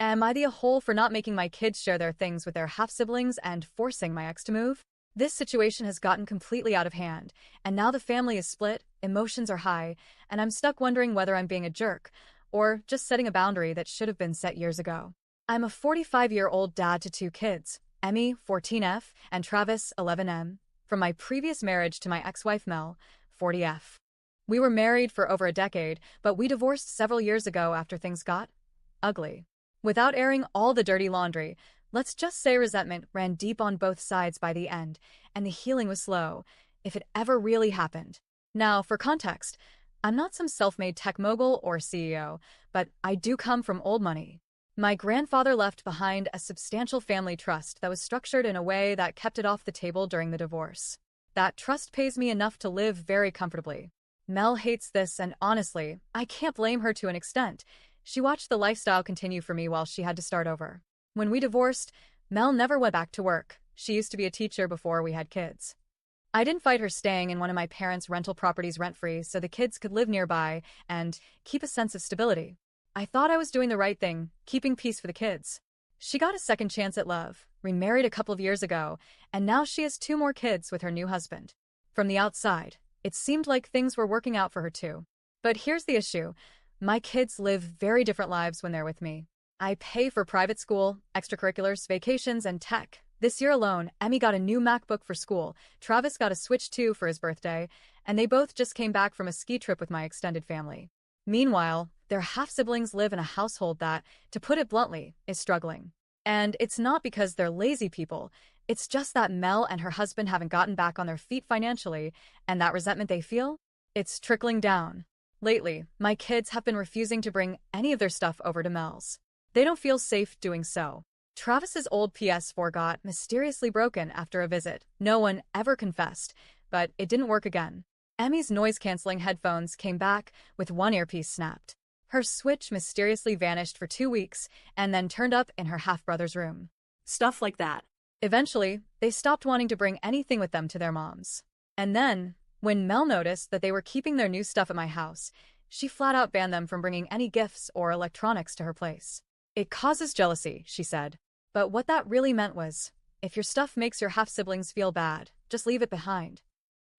Am I the a-hole for not making my kids share their things with their half-siblings and forcing my ex to move? This situation has gotten completely out of hand, and now the family is split, emotions are high, and I'm stuck wondering whether I'm being a jerk or just setting a boundary that should have been set years ago. I'm a 45-year-old dad to two kids, Emmy, 14F, and Travis, 11M, from my previous marriage to my ex-wife Mel, 40F. We were married for over a decade, but we divorced several years ago after things got ugly. Without airing all the dirty laundry, let's just say resentment ran deep on both sides by the end, and the healing was slow, if it ever really happened. Now, for context, I'm not some self-made tech mogul or CEO, but I do come from old money. My grandfather left behind a substantial family trust that was structured in a way that kept it off the table during the divorce. That trust pays me enough to live very comfortably. Mel hates this, and honestly, I can't blame her to an extent. She watched the lifestyle continue for me while she had to start over. When we divorced, Mel never went back to work. She used to be a teacher before we had kids. I didn't fight her staying in one of my parents' rental properties rent-free so the kids could live nearby and keep a sense of stability. I thought I was doing the right thing, keeping peace for the kids. She got a second chance at love, remarried a couple of years ago, and now she has two more kids with her new husband. From the outside, it seemed like things were working out for her too. But here's the issue. My kids live very different lives when they're with me. I pay for private school, extracurriculars, vacations, and tech. This year alone, Emmy got a new MacBook for school, Travis got a Switch 2 for his birthday, and they both just came back from a ski trip with my extended family. Meanwhile, their half-siblings live in a household that, to put it bluntly, is struggling. And it's not because they're lazy people, it's just that Mel and her husband haven't gotten back on their feet financially, and that resentment they feel? It's trickling down. Lately, my kids have been refusing to bring any of their stuff over to Mel's. They don't feel safe doing so. Travis's old PS4 got mysteriously broken after a visit. No one ever confessed, but it didn't work again. Emmy's noise-canceling headphones came back with one earpiece snapped. Her Switch mysteriously vanished for 2 weeks and then turned up in her half-brother's room. Stuff like that. Eventually, they stopped wanting to bring anything with them to their moms. And then, when Mel noticed that they were keeping their new stuff at my house, she flat-out banned them from bringing any gifts or electronics to her place. It causes jealousy, she said. But what that really meant was, if your stuff makes your half-siblings feel bad, just leave it behind.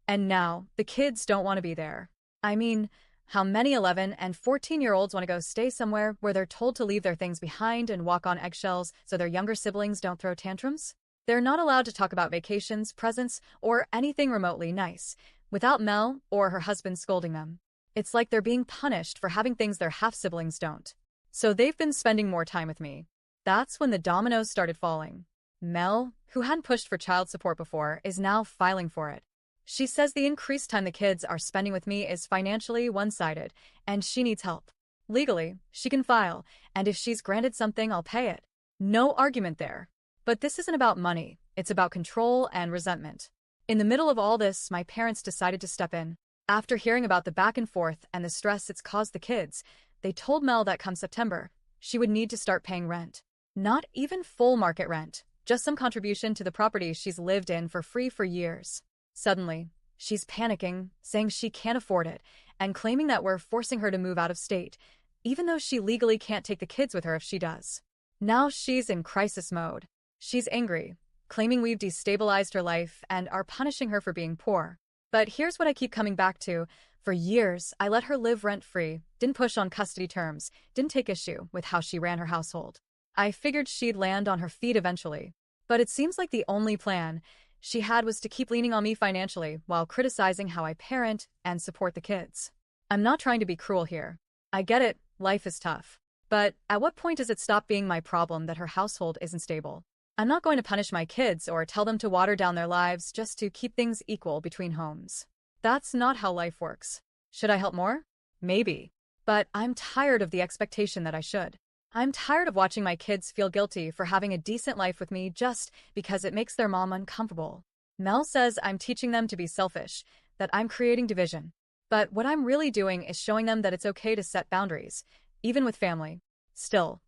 And now, the kids don't want to be there. I mean, how many 11 and 14-year-olds want to go stay somewhere where they're told to leave their things behind and walk on eggshells so their younger siblings don't throw tantrums? They're not allowed to talk about vacations, presents, or anything remotely nice, without Mel or her husband scolding them. It's like they're being punished for having things their half-siblings don't. So they've been spending more time with me. That's when the dominoes started falling. Mel, who hadn't pushed for child support before, is now filing for it. She says the increased time the kids are spending with me is financially one-sided, and she needs help. Legally, she can file, and if she's granted something, I'll pay it. No argument there. But this isn't about money, it's about control and resentment. In the middle of all this, my parents decided to step in. After hearing about the back and forth and the stress it's caused the kids, they told Mel that come September, she would need to start paying rent. Not even full market rent, just some contribution to the property she's lived in for free for years. Suddenly, she's panicking, saying she can't afford it, and claiming that we're forcing her to move out of state, even though she legally can't take the kids with her if she does. Now she's in crisis mode. She's angry, claiming we've destabilized her life and are punishing her for being poor. But here's what I keep coming back to. For years, I let her live rent-free, didn't push on custody terms, didn't take issue with how she ran her household. I figured she'd land on her feet eventually. But it seems like the only plan she had was to keep leaning on me financially while criticizing how I parent and support the kids. I'm not trying to be cruel here. I get it, life is tough. But at what point does it stop being my problem that her household isn't stable? I'm not going to punish my kids or tell them to water down their lives just to keep things equal between homes. That's not how life works. Should I help more? Maybe. But I'm tired of the expectation that I should. I'm tired of watching my kids feel guilty for having a decent life with me just because it makes their mom uncomfortable. Mel says I'm teaching them to be selfish, that I'm creating division. But what I'm really doing is showing them that it's okay to set boundaries, even with family. Still,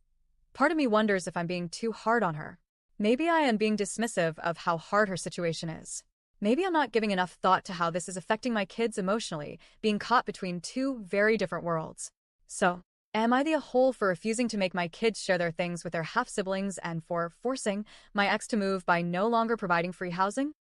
part of me wonders if I'm being too hard on her. Maybe I am being dismissive of how hard her situation is. Maybe I'm not giving enough thought to how this is affecting my kids emotionally, being caught between two very different worlds. So, Am I the whole for refusing to make my kids share their things with their half-siblings and for forcing my ex to move by no longer providing free housing?